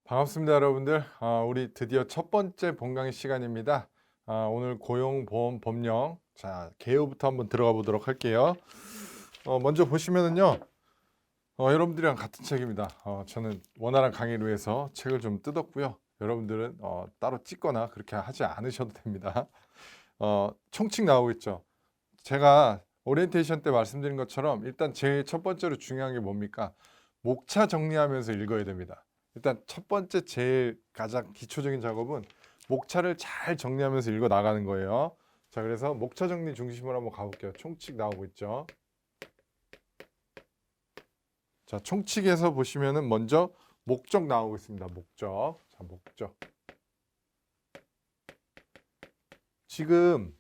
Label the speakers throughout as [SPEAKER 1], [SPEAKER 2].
[SPEAKER 1] 반갑습니다, 여러분들. 우리 드디어 첫 번째 본강의 시간입니다. 오늘 고용보험 법령, 개요부터 한번 들어가 보도록 할게요. 먼저 보시면은요, 여러분들이랑 같은 책입니다. 저는 원활한 강의를 위해서 책을 좀 뜯었고요. 여러분들은 따로 찍거나 그렇게 하지 않으셔도 됩니다. 총칙 나오고 있죠. 제가 오리엔테이션 때 말씀드린 것처럼 일단 제일 첫 번째로 중요한 게 뭡니까? 목차 정리하면서 읽어야 됩니다. 일단 첫 번째 제일 가장 기초적인 작업은 목차를 잘 정리하면서 읽어 나가는 거예요. 자, 그래서 목차 정리 중심으로 한번 가볼게요. 총칙 나오고 있죠. 자, 총칙에서 보시면은 먼저 목적 나오고 있습니다. 목적. 자, 목적. 지금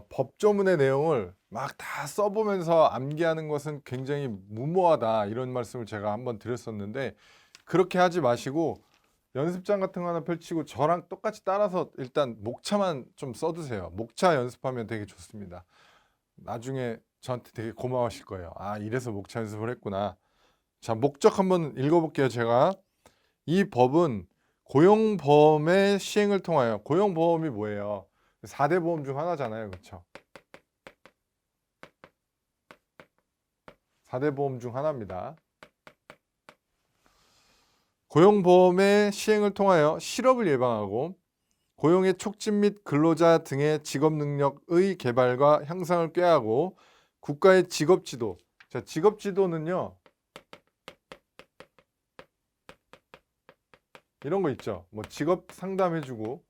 [SPEAKER 1] 법조문의 내용을 막 다 써보면서 암기하는 것은 굉장히 무모하다, 이런 말씀을 제가 한번 드렸었는데, 그렇게 하지 마시고 연습장 같은 거 하나 펼치고 저랑 똑같이 따라서 일단 목차만 좀 써두세요. 목차 연습하면 되게 좋습니다. 나중에 저한테 되게 고마워하실 거예요. 이래서 목차 연습을 했구나. 자, 목적 한번 읽어볼게요. 제가 이 법은 고용보험의 시행을 통하여, 고용보험이 뭐예요? 4대 보험 중 하나잖아요. 그렇죠? 4대 보험 중 하나입니다. 고용보험의 시행을 통하여 실업을 예방하고 고용의 촉진 및 근로자 등의 직업 능력의 개발과 향상을 꾀하고 국가의 직업 지도. 자, 직업 지도는요, 이런 거 있죠. 뭐 직업 상담해주고,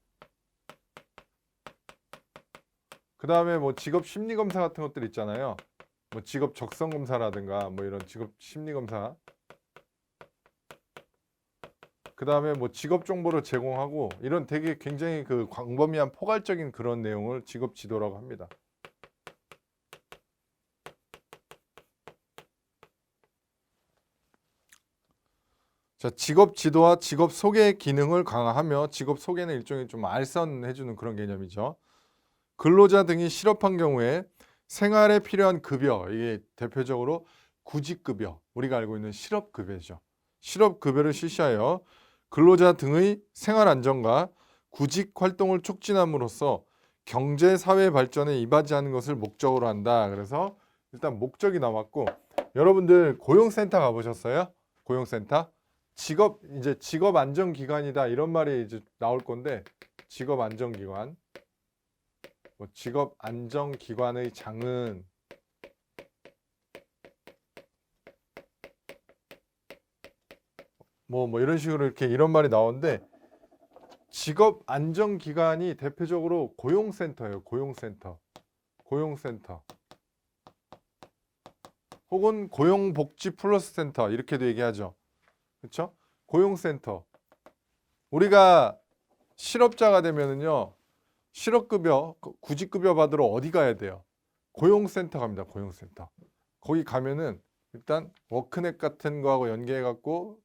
[SPEAKER 1] 그 다음에 뭐 직업 심리 검사 같은 것들 있잖아요. 뭐 직업 적성 검사라든가 뭐 이런 직업 심리 검사. 그 다음에 뭐 직업 정보를 제공하고, 이런 되게 굉장히 그 광범위한 포괄적인 그런 내용을 직업 지도라고 합니다. 자, 직업 지도와 직업 소개 기능을 강화하며, 직업 소개는 일종의 좀 알선해주는 그런 개념이죠. 근로자 등이 실업한 경우에 생활에 필요한 급여, 이게 대표적으로 구직급여, 우리가 알고 있는 실업급여죠. 실업급여를 실시하여 근로자 등의 생활 안정과 구직 활동을 촉진함으로써 경제 사회 발전에 이바지하는 것을 목적으로 한다. 그래서 일단 목적이 나왔고, 여러분들 고용센터 가보셨어요? 고용센터? 이제 직업 안정 기관이다, 이런 말이 이제 나올 건데, 직업 안정 기관. 뭐 직업 안정 기관의 장은 뭐 이런 식으로 이렇게 이런 말이 나오는데, 직업 안정 기관이 대표적으로 고용센터예요. 고용센터. 고용센터. 혹은 고용복지 플러스 센터, 이렇게도 얘기하죠. 그렇죠? 고용센터. 우리가 실업자가 되면은요, 실업급여, 구직급여 받으러 어디 가야 돼요? 고용센터 갑니다. 고용센터. 거기 가면은 일단 워크넷 같은 거하고 연계해 갖고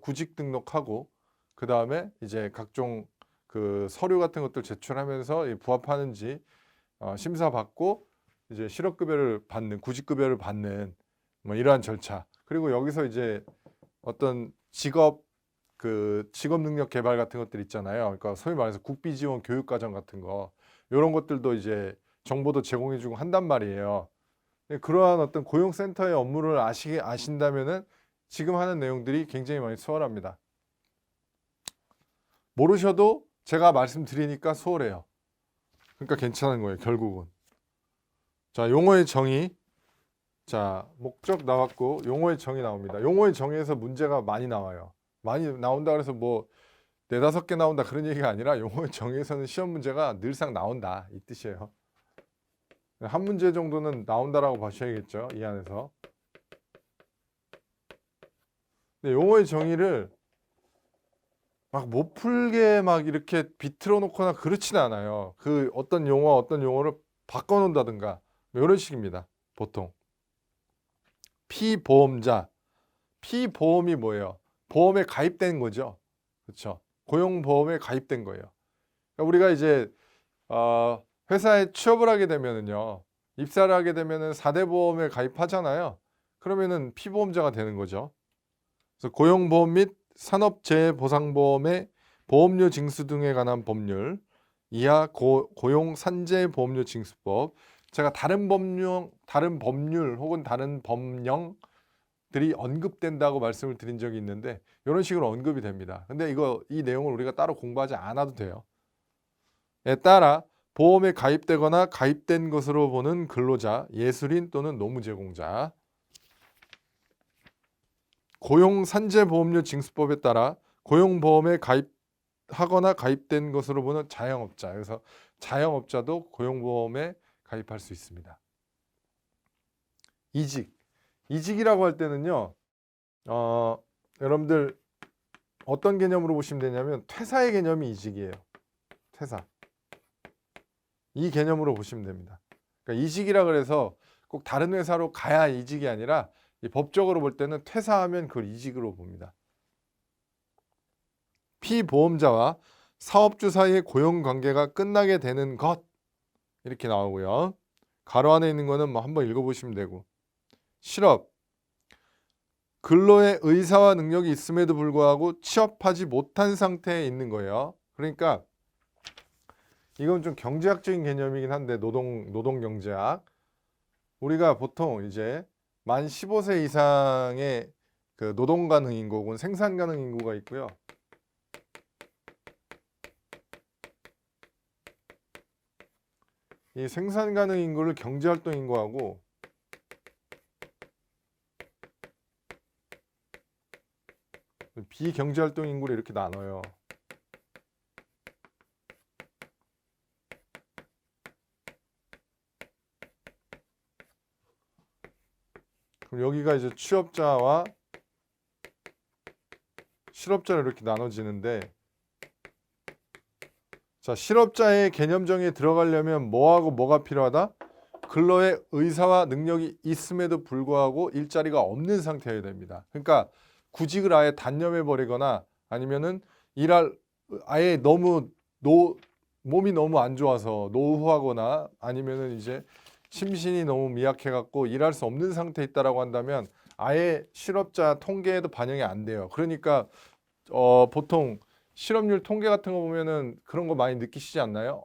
[SPEAKER 1] 구직 등록하고, 그 다음에 이제 각종 그 서류 같은 것들 제출하면서 부합하는지 심사 받고, 이제 실업급여를 받는, 구직급여를 받는 뭐 이러한 절차. 그리고 여기서 이제 어떤 직업 능력 개발 같은 것들 있잖아요. 그러니까 소위 말해서 국비 지원 교육 과정 같은 거, 이런 것들도 이제 정보도 제공해주고 한단 말이에요. 그러한 어떤 고용센터의 업무를 아신다면은 지금 하는 내용들이 굉장히 많이 수월합니다. 모르셔도 제가 말씀드리니까 수월해요. 그러니까 괜찮은 거예요, 결국은. 자, 용어의 정의. 자, 목적 나왔고 용어의 정의 나옵니다. 용어의 정의에서 문제가 많이 나와요. 많이 나온다 그래서 뭐 네다섯 개 나온다 그런 얘기가 아니라, 용어의 정의에서는 시험 문제가 늘상 나온다, 이 뜻이에요. 한 문제 정도는 나온다라고 봐셔야겠죠, 이 안에서. 근데 용어의 정의를 막 못 풀게 막 이렇게 비틀어 놓거나 그렇지는 않아요. 그 어떤 용어를 바꿔 놓는다든가 뭐 이런 식입니다. 보통 피보험자, 피보험이 뭐예요? 보험에 가입된 거죠. 그렇죠? 고용보험에 가입된 거예요. 그러니까 우리가 이제 회사에 취업을 하게 되면은요, 입사를 하게 되면은 4대 보험에 가입하잖아요. 그러면은 피보험자가 되는 거죠. 그래서 고용보험 및 산업재해보상보험의 보험료 징수 등에 관한 법률, 이하 고용산재보험료 징수법. 제가 다른 법률 혹은 다른 법령들이 언급된다고 말씀을 드린 적이 있는데 이런 식으로 언급이 됩니다. 근데 이 내용을 우리가 따로 공부하지 않아도 돼요. 에 따라 보험에 가입되거나 가입된 것으로 보는 근로자, 예술인 또는 노무 제공자, 고용산재보험료 징수법에 따라 고용보험에 가입하거나 가입된 것으로 보는 자영업자, 그래서 자영업자도 고용보험에 가입할 수 있습니다. 이직이라고 할 때는요, 여러분들 어떤 개념으로 보시면 되냐면 퇴사의 개념이 이직이에요. 퇴사. 이 개념으로 보시면 됩니다. 그러니까 이직이라 그래서 꼭 다른 회사로 가야 이직이 아니라 법적으로 볼 때는 퇴사하면 그걸 이직으로 봅니다. 피보험자와 사업주 사이의 고용관계가 끝나게 되는 것, 이렇게 나오고요. 가로 안에 있는 거는 뭐 한번 읽어보시면 되고, 실업, 근로의 의사와 능력이 있음에도 불구하고 취업하지 못한 상태에 있는 거예요. 그러니까 이건 좀 경제학적인 개념이긴 한데, 노동경제학. 우리가 보통 이제 만 15세 이상의 그 노동 가능 인구 혹은 생산 가능 인구가 있고요. 이 생산 가능 인구를 경제 활동 인구하고 비경제 활동 인구를 이렇게 나눠요. 그럼 여기가 이제 취업자와 실업자로 이렇게 나눠지는데, 자, 실업자의 개념 정의에 들어가려면 뭐하고 뭐가 필요하다? 근로의 의사와 능력이 있음에도 불구하고 일자리가 없는 상태여야 됩니다. 그러니까 구직을 아예 단념해 버리거나 아니면은 아예 몸이 너무 안 좋아서 노후하거나 아니면은 이제 심신이 너무 미약해 갖고 일할 수 없는 상태에 있다라고 한다면 아예 실업자 통계에도 반영이 안 돼요. 그러니까 보통 실업률 통계 같은 거 보면은 그런 거 많이 느끼시지 않나요?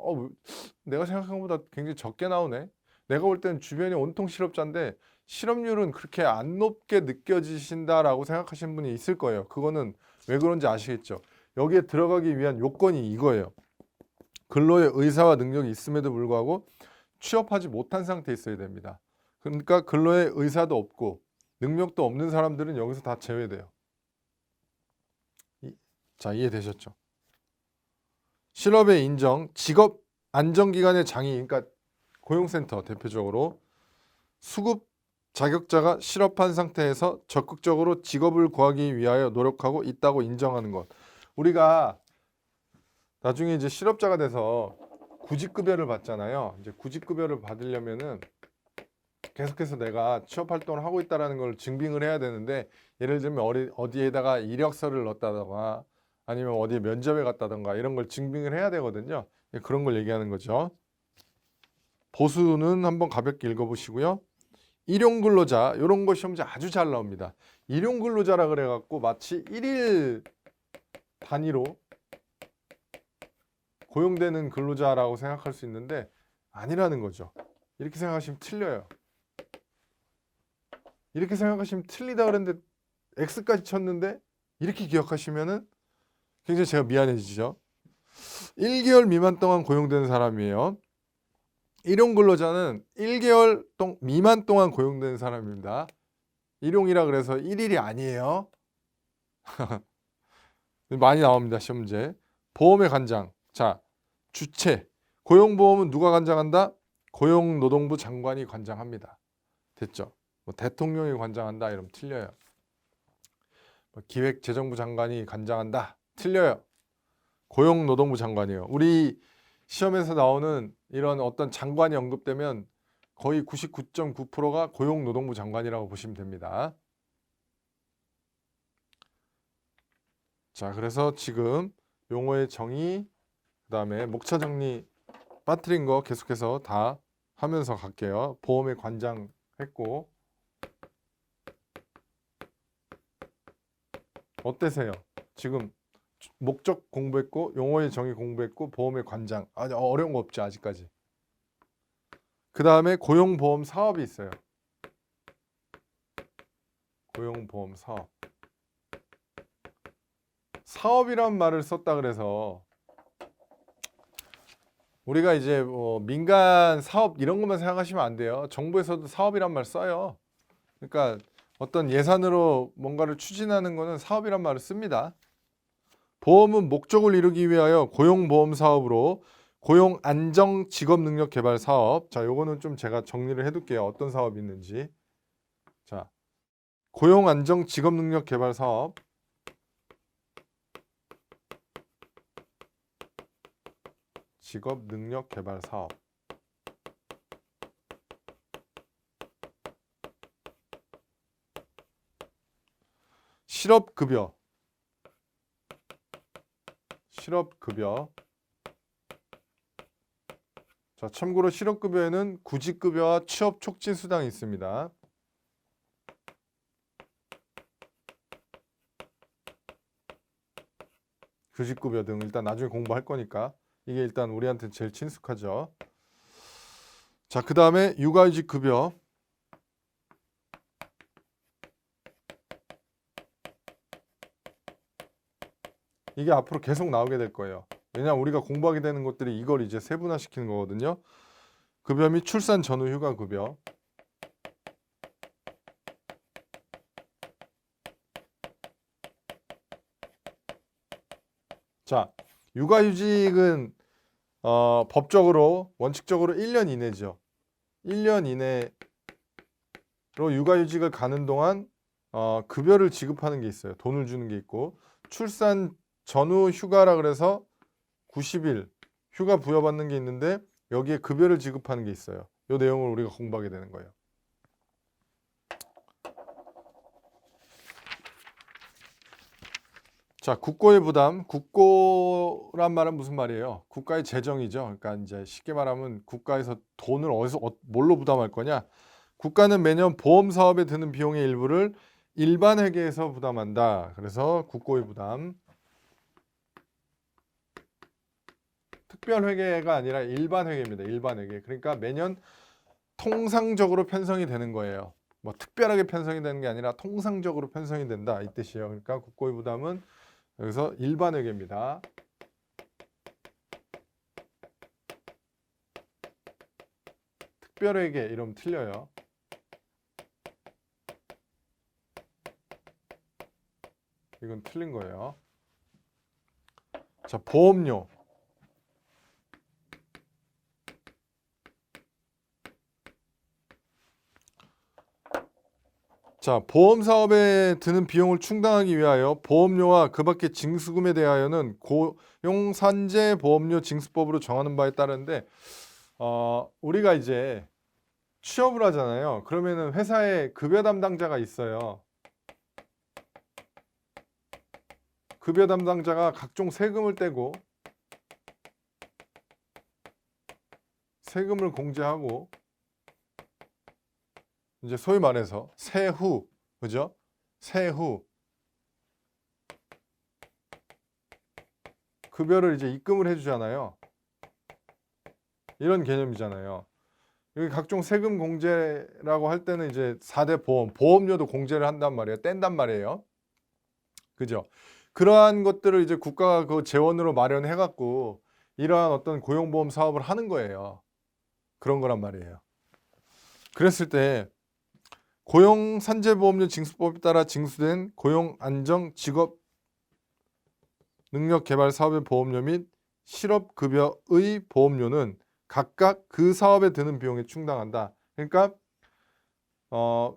[SPEAKER 1] 내가 생각한 것보다 굉장히 적게 나오네. 내가 볼 때는 주변이 온통 실업자인데 실업률은 그렇게 안 높게 느껴지신다라고 생각하시는 분이 있을 거예요. 그거는 왜 그런지 아시겠죠? 여기에 들어가기 위한 요건이 이거예요. 근로의 의사와 능력이 있음에도 불구하고 취업하지 못한 상태에 있어야 됩니다. 그러니까 근로의 의사도 없고 능력도 없는 사람들은 여기서 다 제외돼요. 자, 이해되셨죠? 실업의 인정, 직업 안정기간의 장애, 그러니까 고용센터 대표적으로 수급 자격자가 실업한 상태에서 적극적으로 직업을 구하기 위하여 노력하고 있다고 인정하는 것. 우리가 나중에 이제 실업자가 돼서 구직급여를 받잖아요. 이제 구직급여를 받으려면은 계속해서 내가 취업 활동을 하고 있다는 걸 증빙을 해야 되는데, 예를 들면 어디에다가 이력서를 넣었다던가 아니면 어디 면접에 갔다던가 이런 걸 증빙을 해야 되거든요. 그런 걸 얘기하는 거죠. 보수는 한번 가볍게 읽어보시고요. 일용근로자, 이런 거 시험 문제 아주 잘 나옵니다. 일용근로자라 그래갖고 마치 일일 단위로 고용되는 근로자라고 생각할 수 있는데 아니라는 거죠. 이렇게 생각하시면 틀려요. 이렇게 생각하시면 틀리다 그랬는데 X까지 쳤는데 이렇게 기억하시면은 굉장히 제가 미안해지죠. 1개월 미만 동안 고용되는 사람이에요. 일용근로자는 1개월 미만 동안 고용되는 사람입니다. 일용이라 그래서 1일이 아니에요. 많이 나옵니다, 시험 문제. 보험의 관장. 자, 주체. 고용보험은 누가 관장한다? 고용노동부 장관이 관장합니다. 됐죠? 뭐 대통령이 관장한다 이러면 틀려요. 기획재정부 장관이 관장한다. 틀려요. 고용노동부 장관이에요. 우리 시험에서 나오는 이런 어떤 장관이 언급되면 거의 99.9%가 고용노동부 장관이라고 보시면 됩니다. 자, 그래서 지금 용어의 정의, 그 다음에 목차 정리 빠뜨린 거 계속해서 다 하면서 갈게요. 보험의 관장 했고, 어때세요? 지금 목적 공부했고 용어의 정의 공부했고 보험의 관장. 아주 어려운 거 없죠 아직까지. 그 다음에 고용보험 사업이 있어요. 고용보험 사업. 사업이란 말을 썼다 그래서 우리가 이제 뭐 민간 사업 이런 것만 생각하시면 안 돼요. 정부에서도 사업이란 말 써요. 그러니까 어떤 예산으로 뭔가를 추진하는 거는 사업이란 말을 씁니다. 보험은 목적을 이루기 위하여 고용보험 사업으로 고용 안정 직업 능력 개발 사업. 자, 요거는 좀 제가 정리를 해둘게요. 어떤 사업이 있는지. 자, 고용 안정 직업 능력 개발 사업. 직업 능력 개발 사업. 실업급여. 실업급여. 자, 참고로 실업급여에는 구직급여와 취업촉진수당이 있습니다. 구직급여 등 일단 나중에 공부할 거니까 이게 일단 우리한테 제일 친숙하죠. 자, 그 다음에 육아휴직 급여. 이게 앞으로 계속 나오게 될 거예요. 왜냐하면 우리가 공부하게 되는 것들이 이걸 이제 세분화시키는 거거든요. 급여 및 출산 전후 휴가 급여. 자, 육아휴직은 법적으로 원칙적으로 1년 이내죠. 1년 이내로 육아휴직을 가는 동안 급여를 지급하는 게 있어요. 돈을 주는 게 있고 출산 전후 휴가라 그래서 90일 휴가 부여받는 게 있는데 여기에 급여를 지급하는 게 있어요. 이 내용을 우리가 공부하게 되는 거예요. 자, 국고의 부담. 국고란 말은 무슨 말이에요? 국가의 재정이죠. 그러니까 이제 쉽게 말하면 국가에서 돈을 어디서 뭘로 부담할 거냐? 국가는 매년 보험 사업에 드는 비용의 일부를 일반 회계에서 부담한다. 그래서 국고의 부담. 특별 회계가 아니라 일반 회계입니다. 일반 회계. 그러니까 매년 통상적으로 편성이 되는 거예요. 뭐 특별하게 편성이 되는 게 아니라 통상적으로 편성이 된다 이 뜻이에요. 그러니까 국고의 부담은 여기서 일반 회계입니다. 특별 회계 이러면 틀려요. 이건 틀린 거예요. 자, 보험료. 자, 보험 사업에 드는 비용을 충당하기 위하여 보험료와 그 밖의 징수금에 대하여는 고용산재 보험료 징수법으로 정하는 바에 따르는데 우리가 이제 취업을 하잖아요. 그러면은 회사에 급여 담당자가 있어요. 급여 담당자가 각종 세금을 떼고 세금을 공제하고 이제 소위 말해서 세후, 그죠? 세후 급여를 이제 입금을 해주잖아요. 이런 개념이잖아요. 여기 각종 세금 공제라고 할 때는 이제 4대 보험료도 공제를 한단 말이에요. 뗀단 말이에요. 그죠? 그러한 것들을 이제 국가가 그 재원으로 마련해 갖고 이러한 어떤 고용보험 사업을 하는 거예요. 그런 거란 말이에요. 그랬을 때 고용산재보험료 징수법에 따라 징수된 고용안정 직업 능력 개발 사업의 보험료 및 실업급여의 보험료는 각각 그 사업에 드는 비용에 충당한다. 그러니까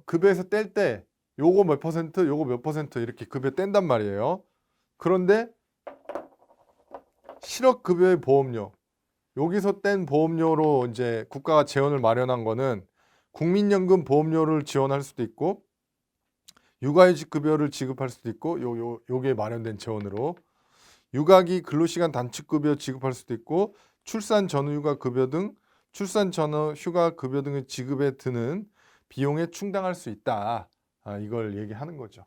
[SPEAKER 1] 급여에서 뗄 때 요거 몇 퍼센트, 요거 몇 퍼센트 이렇게 급여 뗀단 말이에요. 그런데 실업급여의 보험료 여기서 뗀 보험료로 이제 국가가 재원을 마련한 거는 국민연금 보험료를 지원할 수도 있고 육아휴직 급여를 지급할 수도 있고 요게 마련된 재원으로 육아기 근로시간 단축급여 지급할 수도 있고 출산 전후 휴가 급여 등 출산 전후 휴가 급여 등의 지급에 드는 비용에 충당할 수 있다. 이걸 얘기하는 거죠.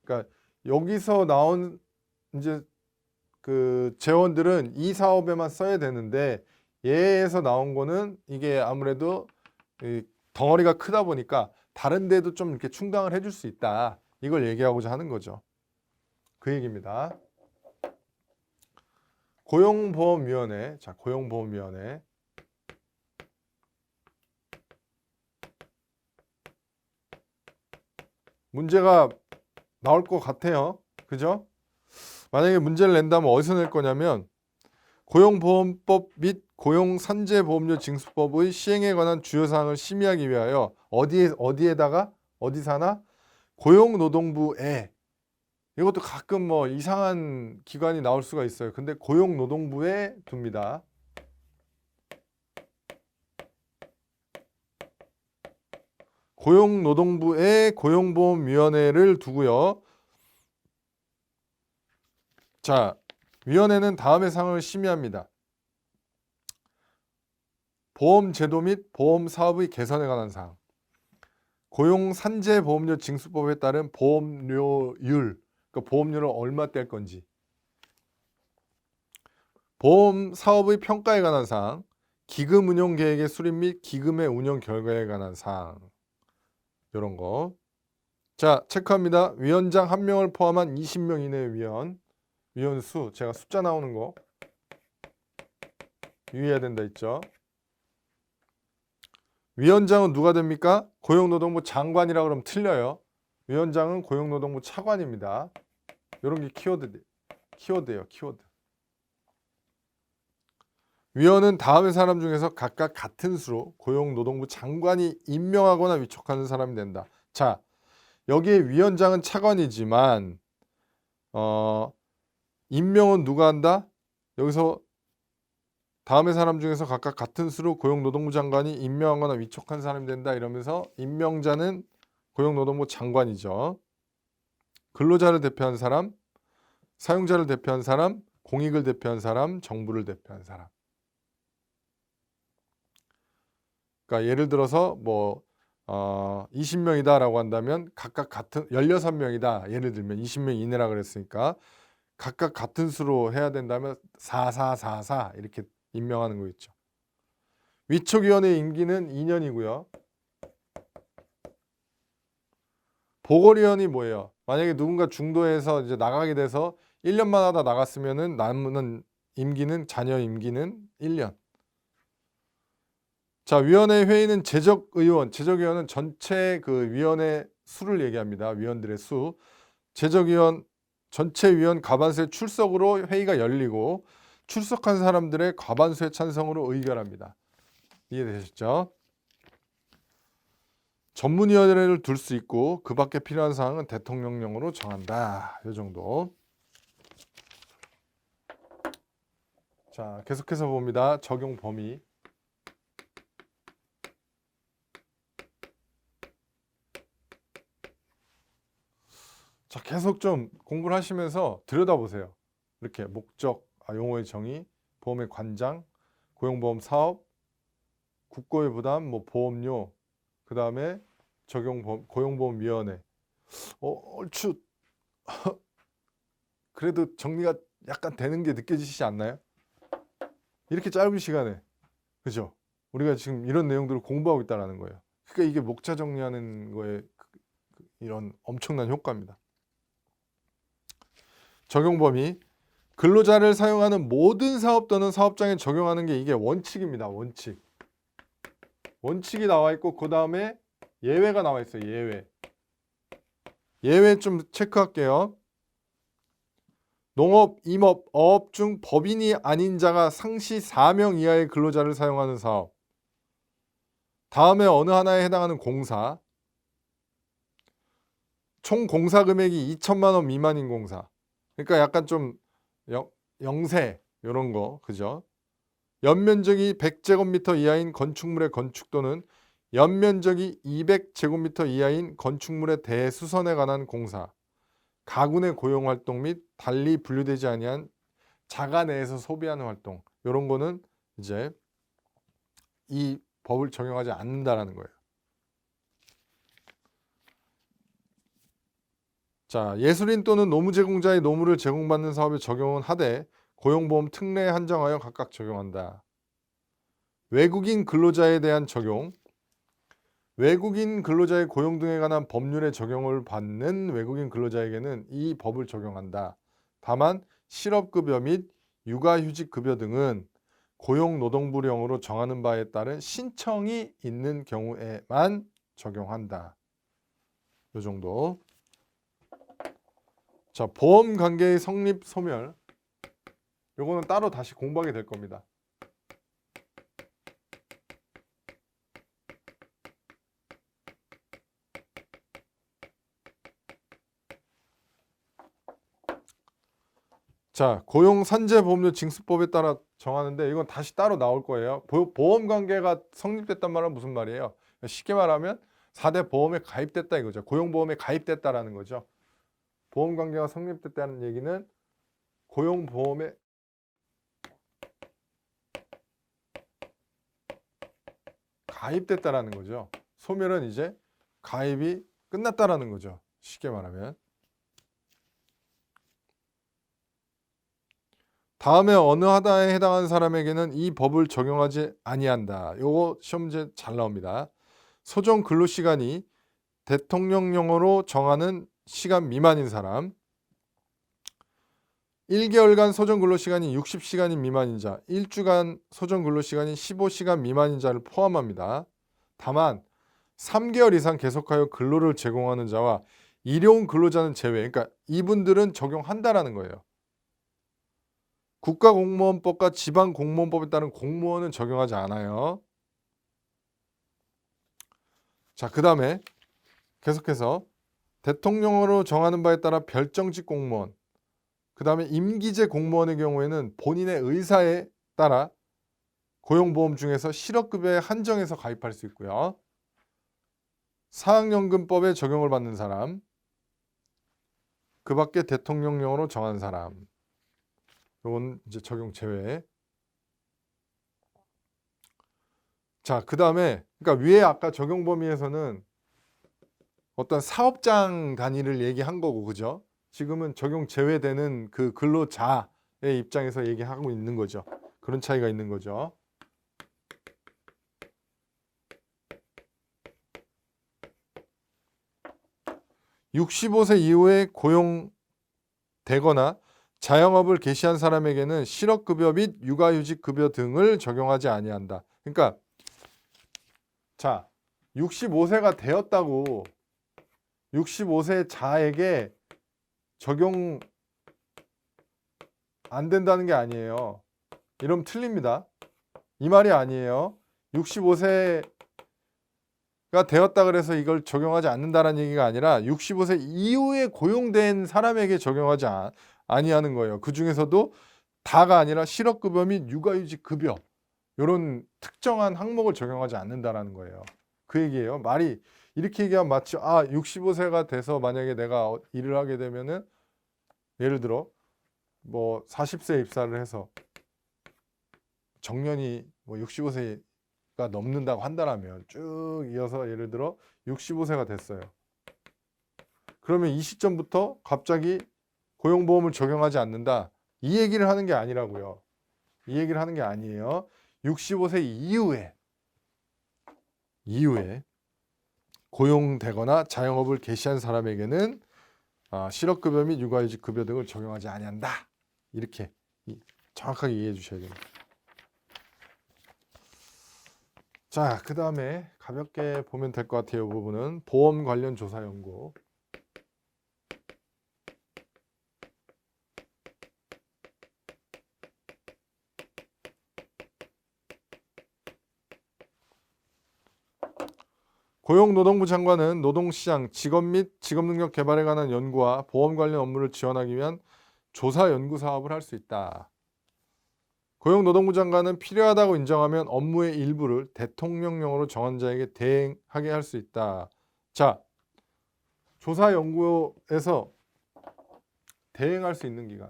[SPEAKER 1] 그러니까 여기서 나온 이제 그 재원들은 이 사업에만 써야 되는데 얘에서 나온 거는 이게 아무래도 이 덩어리가 크다 보니까 다른 데도 좀 이렇게 충당을 해줄 수 있다. 이걸 얘기하고자 하는 거죠. 그 얘기입니다. 고용보험위원회. 자, 고용보험위원회. 문제가 나올 것 같아요. 그죠? 만약에 문제를 낸다면 어디서 낼 거냐면 고용보험법 및 고용산재보험료 징수법의 시행에 관한 주요 사항을 심의하기 위하여 어디에다가 어디 사나 고용노동부에 이것도 가끔 뭐 이상한 기관이 나올 수가 있어요. 근데 고용노동부에 둡니다. 고용노동부에 고용보험위원회를 두고요. 자, 위원회는 다음의 사항을 심의합니다. 보험제도 및 보험사업의 개선에 관한 사항, 고용산재보험료 징수법에 따른 보험료율, 그러니까 보험료를 얼마 뗄 건지, 보험사업의 평가에 관한 사항, 기금 운용 계획의 수립 및 기금의 운용 결과에 관한 사항, 이런 거. 자, 체크합니다. 위원장 1명을 포함한 20명 이내의 위원 수, 제가 숫자 나오는 거 유의해야 된다 했죠. 위원장은 누가 됩니까? 고용노동부 장관이라 그러면 틀려요. 위원장은 고용노동부 차관입니다. 이런 게 키워드예요. 키워드. 위원은 다음의 사람 중에서 각각 같은 수로 고용노동부 장관이 임명하거나 위촉하는 사람이 된다. 자, 여기에 위원장은 차관이지만 임명은 누가 한다? 여기서 다음의 사람 중에서 각각 같은 수로 고용노동부 장관이 임명하거나 위촉한 사람이 된다. 이러면서 임명자는 고용노동부 장관이죠. 근로자를 대표한 사람, 사용자를 대표한 사람, 공익을 대표한 사람, 정부를 대표한 사람. 그러니까 예를 들어서 뭐 20명이다라고 한다면 각각 같은 16명이다. 예를 들면 20명 이내라 그랬으니까 각각 같은 수로 해야 된다면 4444 이렇게 임명하는 거 있죠. 위촉위원회 임기는 2년이고요. 보궐위원이 뭐예요? 만약에 누군가 중도에서 이제 나가게 돼서 1년만 하다 나갔으면은 남는 임기는 자녀 임기는 1년. 자, 위원회 회의는 제적위원은 전체 그 위원회 수를 얘기합니다. 위원들의 수. 제적위원 전체 위원 과반수의 출석으로 회의가 열리고 출석한 사람들의 과반수의 찬성으로 의결합니다. 이해되셨죠? 전문위원회를 둘 수 있고 그 밖에 필요한 사항은 대통령령으로 정한다. 이 정도. 자, 계속해서 봅니다. 적용 범위. 자, 계속 좀 공부를 하시면서 들여다보세요. 이렇게 목적, 용어의 정의, 보험의 관장, 고용보험 사업, 국고의 부담, 뭐 보험료, 그 다음에 고용보험위원회. 얼추 그래도 정리가 약간 되는 게 느껴지시지 않나요? 이렇게 짧은 시간에, 그죠? 우리가 지금 이런 내용들을 공부하고 있다는 거예요. 그러니까 이게 목차 정리하는 거에 이런 엄청난 효과입니다. 적용 범위. 근로자를 사용하는 모든 사업 또는 사업장에 적용하는 게 이게 원칙입니다. 원칙. 원칙이 나와 있고 그 다음에 예외가 나와 있어요. 예외 좀 체크할게요. 농업, 임업, 어업 중 법인이 아닌 자가 상시 4명 이하의 근로자를 사용하는 사업. 다음에 어느 하나에 해당하는 공사. 총 공사 금액이 2천만 원 미만인 공사. 그러니까 약간 좀 영세 이런 거, 그죠? 연면적이 100제곱미터 이하인 건축물의 건축 또는 연면적이 200제곱미터 이하인 건축물의 대수선에 관한 공사, 가구 내 고용활동 및 달리 분류되지 아니한 자가 내에서 소비하는 활동, 이런 거는 이제 이 법을 적용하지 않는다라는 거예요. 자, 예술인 또는 노무 제공자의 노무를 제공받는 사업에 적용은 하되 고용보험 특례에 한정하여 각각 적용한다. 외국인 근로자에 대한 적용. 외국인 근로자의 고용 등에 관한 법률에 적용을 받는 외국인 근로자에게는 이 법을 적용한다. 다만 실업급여 및 육아휴직급여 등은 고용노동부령으로 정하는 바에 따른 신청이 있는 경우에만 적용한다. 이 정도. 자, 보험관계의 성립 소멸. 요거는 따로 다시 공부하게 될 겁니다. 자, 고용산재보험료 징수법에 따라 정하는데 이건 다시 따로 나올 거예요. 보험관계가 성립됐단 말은 무슨 말이에요? 쉽게 말하면 4대 보험에 가입됐다 이거죠. 고용보험에 가입됐다라는 거죠. 보험관계가 성립됐다는 얘기는 고용보험에 가입됐다라는 거죠. 소멸은 이제 가입이 끝났다라는 거죠. 쉽게 말하면. 다음에 어느 하다에 해당하는 사람에게는 이 법을 적용하지 아니한다. 요거 시험 문제 잘 나옵니다. 소정 근로시간이 대통령령으로 정하는 시간 미만인 사람, 1개월간 소정 근로시간이 60시간인 미만인 자, 1주간 소정 근로시간이 15시간 미만인 자를 포함합니다. 다만 3개월 이상 계속하여 근로를 제공하는 자와 일용 근로자는 제외. 그러니까 이분들은 적용한다라는 거예요. 국가공무원법과 지방공무원법에 따른 공무원은 적용하지 않아요. 자, 그 다음에 계속해서 대통령으로 정하는 바에 따라 별정직 공무원, 그 다음에 임기제 공무원의 경우에는 본인의 의사에 따라 고용보험 중에서 실업급여에 한정해서 가입할 수 있고요. 사학연금법에 적용을 받는 사람, 그 밖에 대통령령으로 정한 사람, 이건 이제 적용 제외. 자, 그 다음에 그러니까 위에 아까 적용 범위에서는 어떤 사업장 단위를 얘기한 거고, 그죠? 지금은 적용 제외되는 그 근로자의 입장에서 얘기하고 있는 거죠. 그런 차이가 있는 거죠. (65세) 이후에 고용되거나 자영업을 개시한 사람에게는 실업급여 및 육아휴직급여 등을 적용하지 아니한다. 그러니까 자, 65세가 되었다고 65세 자에게 적용 안 된다는 게 아니에요. 이러면 틀립니다. 이 말이 아니에요. 65세가 되었다 그래서 이걸 적용하지 않는다는 얘기가 아니라 65세 이후에 고용된 사람에게 적용하지 아니하는 거예요. 그 중에서도 다가 아니라 실업급여 및 육아휴직급여 이런 특정한 항목을 적용하지 않는다라는 거예요. 그 얘기예요. 말이 이렇게 얘기하면 마치 65세가 돼서 만약에 내가 일을 하게 되면은 예를 들어 뭐 40세 입사를 해서 정년이 뭐 65세가 넘는다고 한다면 쭉 이어서 예를 들어 65세가 됐어요. 그러면 이 시점부터 갑자기 고용보험을 적용하지 않는다. 이 얘기를 하는 게 아니라고요. 이 얘기를 하는 게 아니에요. 65세 이후에 고용되거나 자영업을 개시한 사람에게는 실업급여 및 육아휴직급여 등을 적용하지 아니한다. 이렇게 정확하게 이해해 주셔야 됩니다. 자, 그 다음에 가볍게 보면 될 것 같아요. 이 부분은 보험 관련 조사 연구. 고용노동부 장관은 노동시장, 직업 및 직업능력 개발에 관한 연구와 보험 관련 업무를 지원하기 위한 조사 연구 사업을 할 수 있다. 고용노동부 장관은 필요하다고 인정하면 업무의 일부를 대통령령으로 정한 자에게 대행하게 할 수 있다. 자, 조사 연구에서 대행할 수 있는 기관.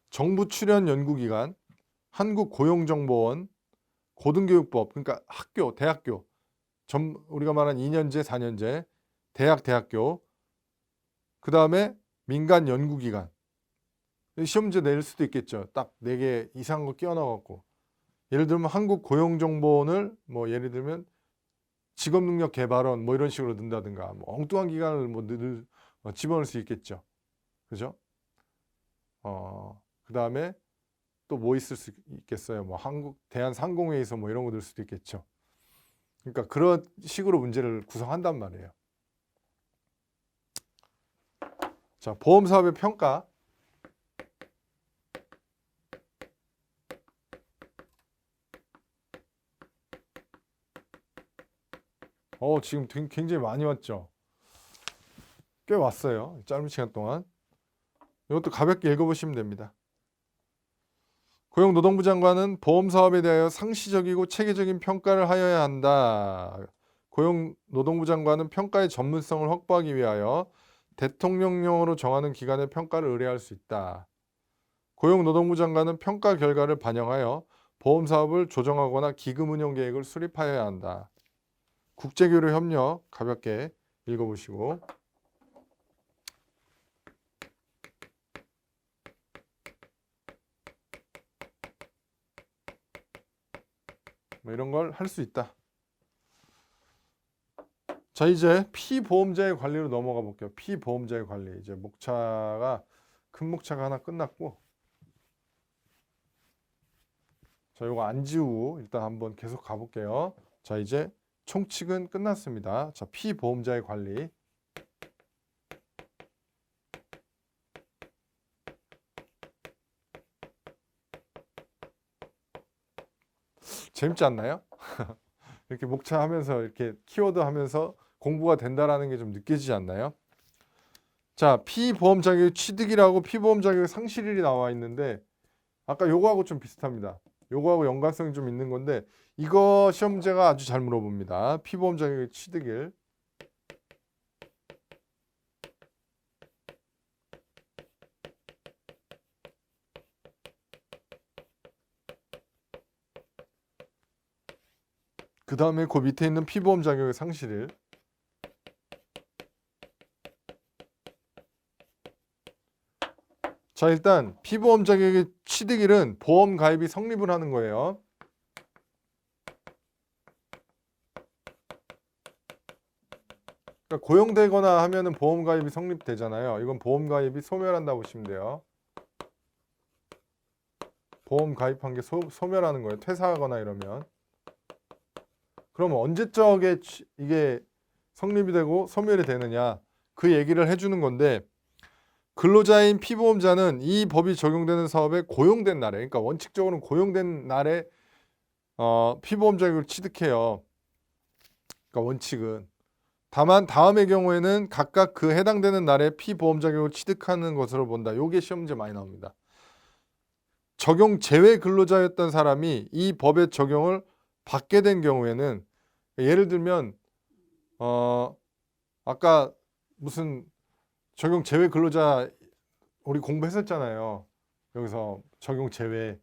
[SPEAKER 1] 정부 출연 연구기관, 한국고용정보원, 고등교육법, 그러니까 학교, 대학교, 우리가 말한 2년제, 4년제, 대학, 대학교, 그 다음에 민간 연구기관. 시험 문제 낼 수도 있겠죠. 딱 4개 이상한 거 끼워 넣어갖고. 예를 들면 한국고용정보원을 뭐 예를 들면 직업능력개발원 뭐 이런 식으로 넣는다든가 뭐 엉뚱한 기관을 뭐 집어넣을 수 있겠죠. 그죠? 그 다음에 또 뭐 있을 수 있겠어요. 뭐 한국 대한상공회에서 뭐 이런 거 넣을 수도 있겠죠. 그러니까 그런 식으로 문제를 구성한단 말이에요. 자, 보험사업의 평가. 지금 굉장히 많이 왔죠. 꽤 왔어요. 짧은 시간 동안. 이것도 가볍게 읽어보시면 됩니다. 고용노동부 장관은 보험사업에 대하여 상시적이고 체계적인 평가를 하여야 한다. 고용노동부 장관은 평가의 전문성을 확보하기 위하여 대통령령으로 정하는 기관의 평가를 의뢰할 수 있다. 고용노동부 장관은 평가 결과를 반영하여 보험사업을 조정하거나 기금운용 계획을 수립하여야 한다. 국제교류 협력 가볍게 읽어보시고 뭐 이런 걸 할 수 있다. 자, 이제 피보험자의 관리로 넘어가 볼게요. 피보험자의 관리. 이제 큰 목차가 하나 끝났고, 자, 요거 안 지우고 일단 한번 계속 가볼게요. 자, 이제 총칙은 끝났습니다. 자, 피보험자의 관리. 재밌지 않나요? 이렇게 목차 하면서 이렇게 키워드 하면서 공부가 된다라는 게 좀 느껴지지 않나요? 자, 피보험 자격 취득이라고 피보험 자격 상실일이 나와 있는데 아까 요거하고 좀 비슷합니다. 요거하고 연관성이 좀 있는 건데 이거 시험 문제가 아주 잘 물어봅니다. 피보험 자격 취득일. 그 다음에 그 밑에 있는 피보험 자격의 상실일. 자, 일단 피보험 자격의 취득일은 보험 가입이 성립을 하는 거예요. 그러니까 고용되거나 하면은 보험 가입이 성립되잖아요. 이건 보험 가입이 소멸한다고 보시면 돼요. 보험 가입한 게 소멸하는 거예요. 퇴사하거나 이러면. 그러면 언제적에 이게 성립이 되고 소멸이 되느냐 그 얘기를 해주는 건데 근로자인 피보험자는 이 법이 적용되는 사업에 고용된 날에 그러니까 원칙적으로는 고용된 날에 피보험 자격을 취득해요. 그러니까 원칙은 다만 다음의 경우에는 각각 그 해당되는 날에 피보험 자격을 취득하는 것으로 본다. 이게 시험 문제 많이 나옵니다. 적용 제외 근로자였던 사람이 이 법의 적용을 받게 된 경우에는 예를 들면 아까 무슨 적용 제외 근로자 우리 공부했었잖아요. 여기서 적용 제외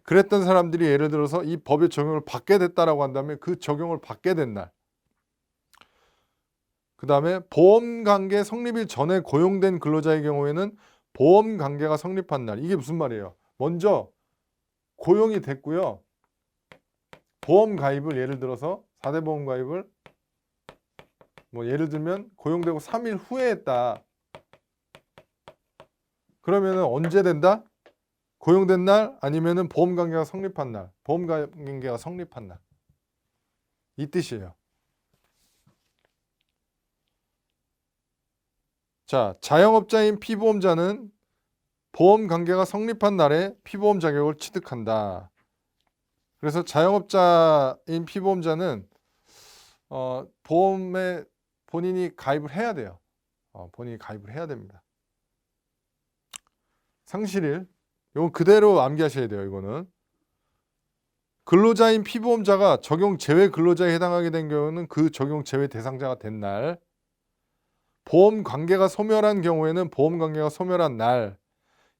[SPEAKER 1] 그랬던 사람들이 예를 들어서 이 법의 적용을 받게 됐다라고 한다면 그 적용을 받게 된 날. 그 다음에 보험관계 성립일 전에 고용된 근로자의 경우에는 보험관계가 성립한 날. 이게 무슨 말이에요? 먼저 고용이 됐고요. 보험 가입을 예를 들어서 4대 보험 가입을 뭐 예를 들면 고용되고 3일 후에 했다. 그러면은 언제 된다? 고용된 날 아니면은 보험 관계가 성립한 날. 보험 관계가 성립한 날. 이 뜻이에요. 자, 자영업자인 피보험자는 보험 관계가 성립한 날에 피보험 자격을 취득한다. 그래서 자영업자인 피보험자는 보험에 본인이 가입을 해야 돼요. 본인이 가입을 해야 됩니다. 상실일. 이건 그대로 암기하셔야 돼요. 이거는. 근로자인 피보험자가 적용 제외 근로자에 해당하게 된 경우는 그 적용 제외 대상자가 된 날. 보험 관계가 소멸한 경우에는 보험 관계가 소멸한 날.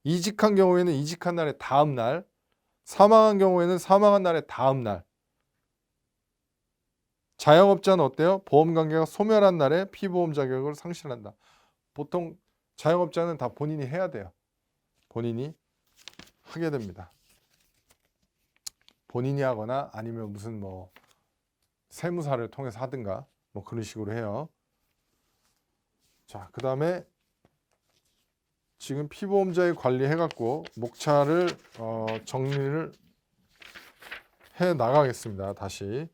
[SPEAKER 1] 이직한 경우에는 이직한 날의 다음 날. 사망한 경우에는 사망한 날의 다음 날. 자영업자는 어때요? 보험관계가 소멸한 날에 피보험 자격을 상실한다. 보통 자영업자는 다 본인이 해야 돼요. 본인이 하게 됩니다. 본인이 하거나 아니면 무슨 뭐 세무사를 통해서 하든가 뭐 그런 식으로 해요. 자, 그 다음에 지금 피보험자의 관리해갖고 목차를 정리를 해 나가겠습니다. 다시.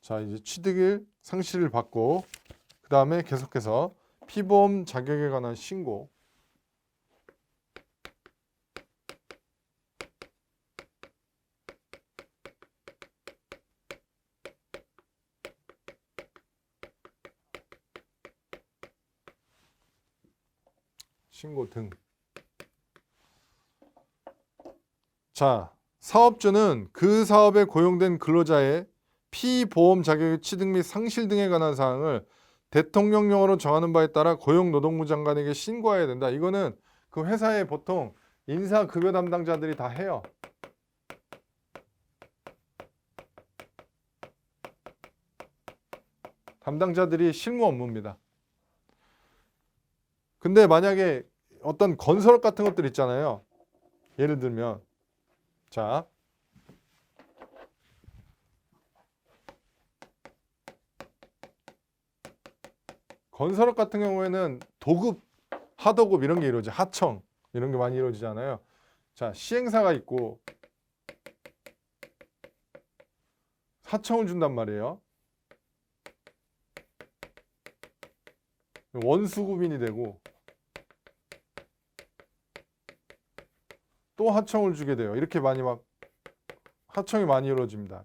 [SPEAKER 1] 자, 이제 취득일 상실을 받고 그 다음에 계속해서 피보험 자격에 관한 신고. 신고 등. 자, 사업주는 그 사업에 고용된 근로자의 피보험 자격의 취득 및 상실 등에 관한 사항을 대통령령으로 정하는 바에 따라 고용노동부 장관에게 신고해야 된다. 이거는 그 회사에 보통 인사급여 담당자들이 다 해요. 담당자들이 실무 업무입니다. 근데 만약에 어떤 건설업 같은 것들 있잖아요. 예를 들면 자, 건설업 같은 경우에는 도급, 하도급 이런 게 이루어져. 하청 이런 게 많이 이루어지잖아요. 자, 시행사가 있고 하청을 준단 말이에요. 원수급인이 되고 또 하청을 주게 돼요. 이렇게 많이 막 하청이 많이 이루어집니다.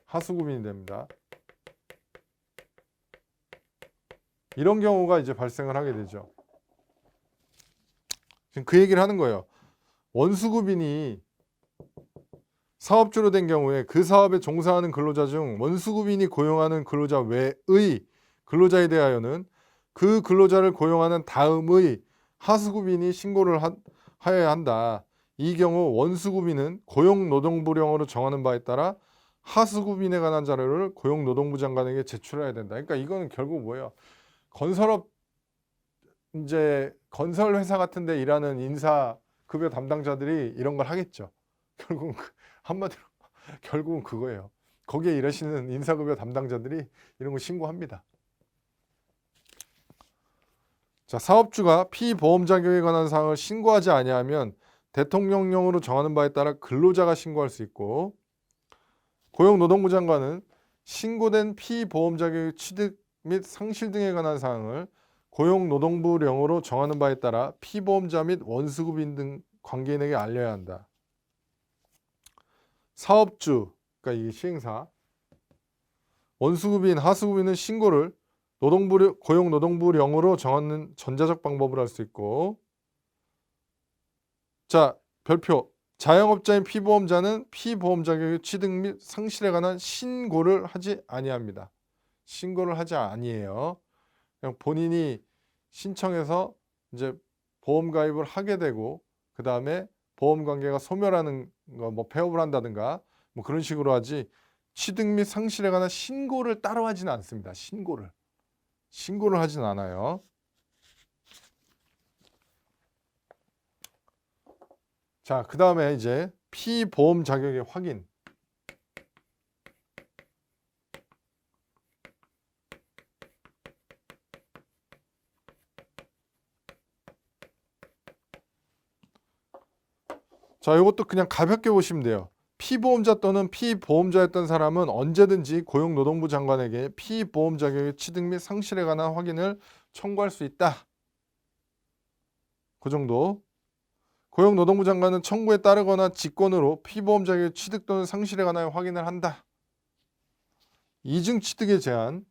[SPEAKER 1] 하수급인이 됩니다. 이런 경우가 이제 발생을 하게 되죠. 지금 그 얘기를 하는 거예요. 원수급인이 사업주로 된 경우에 그 사업에 종사하는 근로자 중 원수급인이 고용하는 근로자 외의 근로자에 대하여는 그 근로자를 고용하는 다음의 하수급인이 신고를 하여야 한다. 이 경우 원수급인은 고용노동부령으로 정하는 바에 따라 하수급인에 관한 자료를 고용노동부 장관에게 제출해야 된다. 그러니까 이거는 결국 뭐예요? 건설업 이제 건설 회사 같은 데 일하는 인사 급여 담당자들이 이런 걸 하겠죠. 결국은 한마디로 결국은 그거예요. 거기에 일하시는 인사급여 담당자들이 이런 거 신고합니다. 자, 사업주가 피보험 자격에 관한 사항을 신고하지 아니하면 대통령령으로 정하는 바에 따라 근로자가 신고할 수 있고 고용노동부 장관은 신고된 피보험 자격의 취득 및 상실 등에 관한 사항을 고용노동부령으로 정하는 바에 따라 피보험자 및 원수급인 등 관계인에게 알려야 한다. 사업주, 그러니까 이 시행사, 원수급인, 하수급인은 신고를 고용노동부령으로 정하는 전자적 방법을 할 수 있고, 자, 별표. 자영업자인 피보험자는 피보험 자격의 취득 및 상실에 관한 신고를 하지 아니합니다. 신고를 하지 아니해요. 그냥 본인이 신청해서 이제 보험 가입을 하게 되고 그 다음에 보험 관계가 소멸하는 거 뭐 폐업을 한다든가 뭐 그런 식으로 하지 취득 및 상실에 관한 신고를 따로 하지는 않습니다. 신고를 하진 않아요. 자, 그 다음에 이제 피보험 자격의 확인. 자, 이것도 그냥 가볍게 보시면 돼요. 피보험자 또는 피보험자였던 사람은 언제든지 고용노동부 장관에게 피보험 자격의 취득 및 상실에 관한 확인을 청구할 수 있다. 그 정도. 고용노동부 장관은 청구에 따르거나 직권으로 피보험 자격의 취득 또는 상실에 관하여 확인을 한다. 이중 취득의 제한.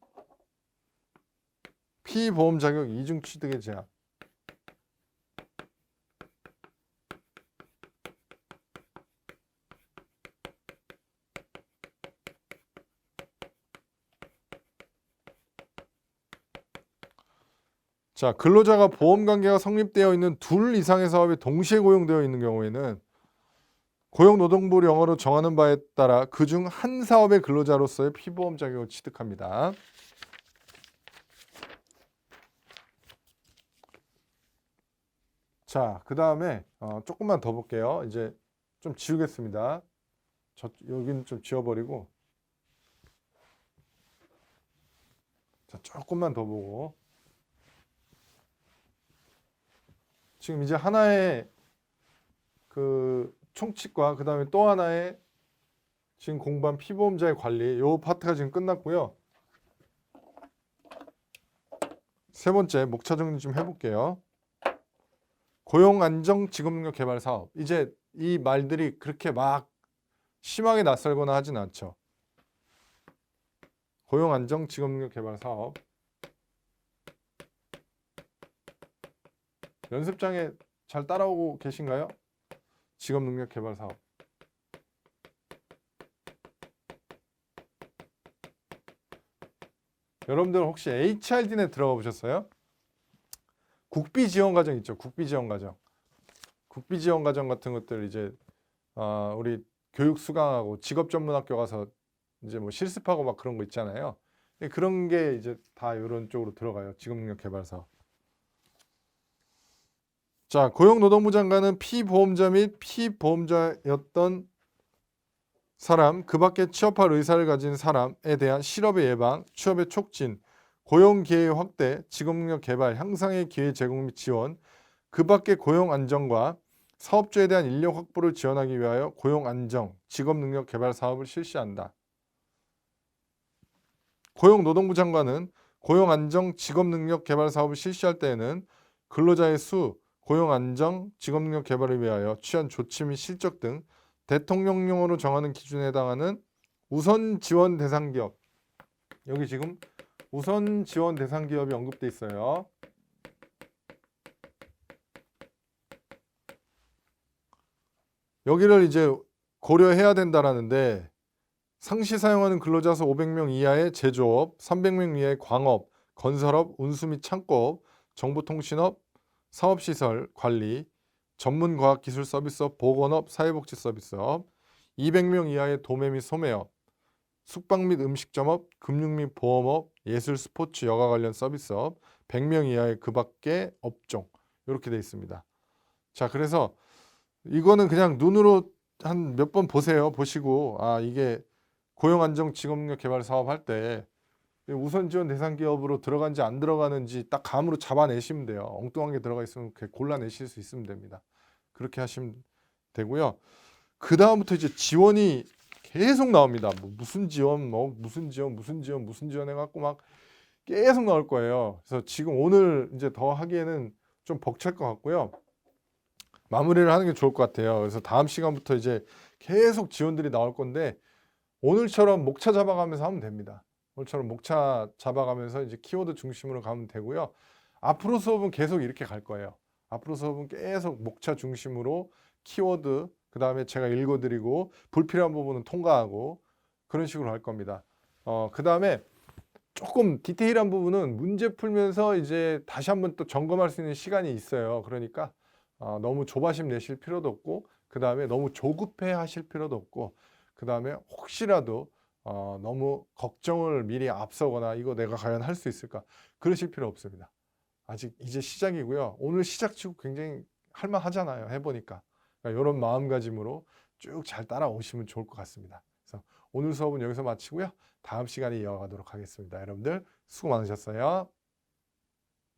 [SPEAKER 1] 피보험 자격 이중 취득의 제한. 자, 근로자가 보험관계가 성립되어 있는 둘 이상의 사업에 동시에 고용되어 있는 경우에는 고용노동부 영어로 정하는 바에 따라 그중 한 사업의 근로자로서의 피보험 자격을 취득합니다. 자, 그 다음에 조금만 더 볼게요. 이제 좀 지우겠습니다. 여기는 좀 지워버리고, 자, 조금만 더 보고. 지금 이제 하나의 그 총칙과 그 다음에 또 하나의 지금 공부한 피보험자의 관리, 요 파트가 지금 끝났고요. 세 번째 목차 정리 좀 해볼게요. 고용안정 직업능력 개발 사업. 이제 이 말들이 그렇게 막 심하게 낯설거나 하진 않죠. 고용안정 직업능력 개발 사업. 연습장에 잘 따라오고 계신가요? 직업능력 개발 사업. 여러분들 혹시 HRDnet 들어가 보셨어요? 국비 지원 과정 있죠. 국비 지원 과정. 국비 지원 과정 같은 것들 이제 우리 교육 수강하고 직업 전문 학교 가서 이제 뭐 실습하고 막 그런 거 있잖아요. 그런 게 이제 다 이런 쪽으로 들어가요. 직업능력 개발 사업. 자, 고용노동부 장관은 피보험자 및 피보험자였던 사람, 그 밖에 취업할 의사를 가진 사람에 대한 실업의 예방, 취업의 촉진, 고용 기회 확대, 직업능력 개발, 향상의 기회 제공 및 지원, 그 밖에 고용 안정과 사업주에 대한 인력 확보를 지원하기 위하여 고용 안정, 직업능력 개발 사업을 실시한다. 고용노동부 장관은 고용 안정, 직업능력 개발 사업을 실시할 때에는 근로자의 수, 고용 안정, 직업능력 개발을 위하여 취한 조치 및 실적 등 대통령령으로 정하는 기준에 해당하는 우선 지원 대상 기업, 여기 지금 우선 지원 대상 기업이 언급돼 있어요. 여기를 이제 고려해야 된다라는데, 상시 사용하는 근로자 수 500명 이하의 제조업, 300명 이하의 광업, 건설업, 운수 및 창고업, 정보통신업, 사업시설 관리, 전문과학기술 서비스업, 보건업, 사회복지 서비스업, 200명 이하의 도매 및 소매업, 숙박 및 음식점업, 금융 및 보험업, 예술 스포츠 여가 관련 서비스업, 100명 이하의 그 밖의 업종, 이렇게 되어 있습니다. 자, 그래서 이거는 그냥 눈으로 한 몇 번 보세요. 보시고 이게 고용안정 직업능력 개발 사업 할 때 우선 지원 대상 기업으로 들어간지 안 들어가는지 딱 감으로 잡아내시면 돼요. 엉뚱한 게 들어가 있으면 골라내실 수 있으면 됩니다. 그렇게 하시면 되고요. 그 다음부터 이제 지원이 계속 나옵니다. 뭐 무슨 지원, 무슨 지원 해갖고 막 계속 나올 거예요. 그래서 지금 오늘 이제 더 하기에는 좀 벅찰 것 같고요. 마무리를 하는 게 좋을 것 같아요. 그래서 다음 시간부터 이제 계속 지원들이 나올 건데, 오늘처럼 목차 잡아가면서 하면 됩니다. 오늘처럼 목차 잡아가면서 이제 키워드 중심으로 가면 되고요. 앞으로 수업은 계속 이렇게 갈 거예요. 앞으로 수업은 계속 목차 중심으로 키워드, 그 다음에 제가 읽어드리고 불필요한 부분은 통과하고 그런 식으로 할 겁니다. 그 다음에 조금 디테일한 부분은 문제 풀면서 이제 다시 한번 또 점검할 수 있는 시간이 있어요. 그러니까 너무 조바심 내실 필요도 없고, 그 다음에 너무 조급해 하실 필요도 없고, 그 다음에 혹시라도 너무 걱정을 미리 앞서거나 이거 내가 과연 할 수 있을까 그러실 필요 없습니다. 아직 이제 시작이고요. 오늘 시작치고 굉장히 할만하잖아요. 해보니까. 그러니까 이런 마음가짐으로 쭉 잘 따라오시면 좋을 것 같습니다. 그래서 오늘 수업은 여기서 마치고요. 다음 시간에 이어가도록 하겠습니다. 여러분들 수고 많으셨어요.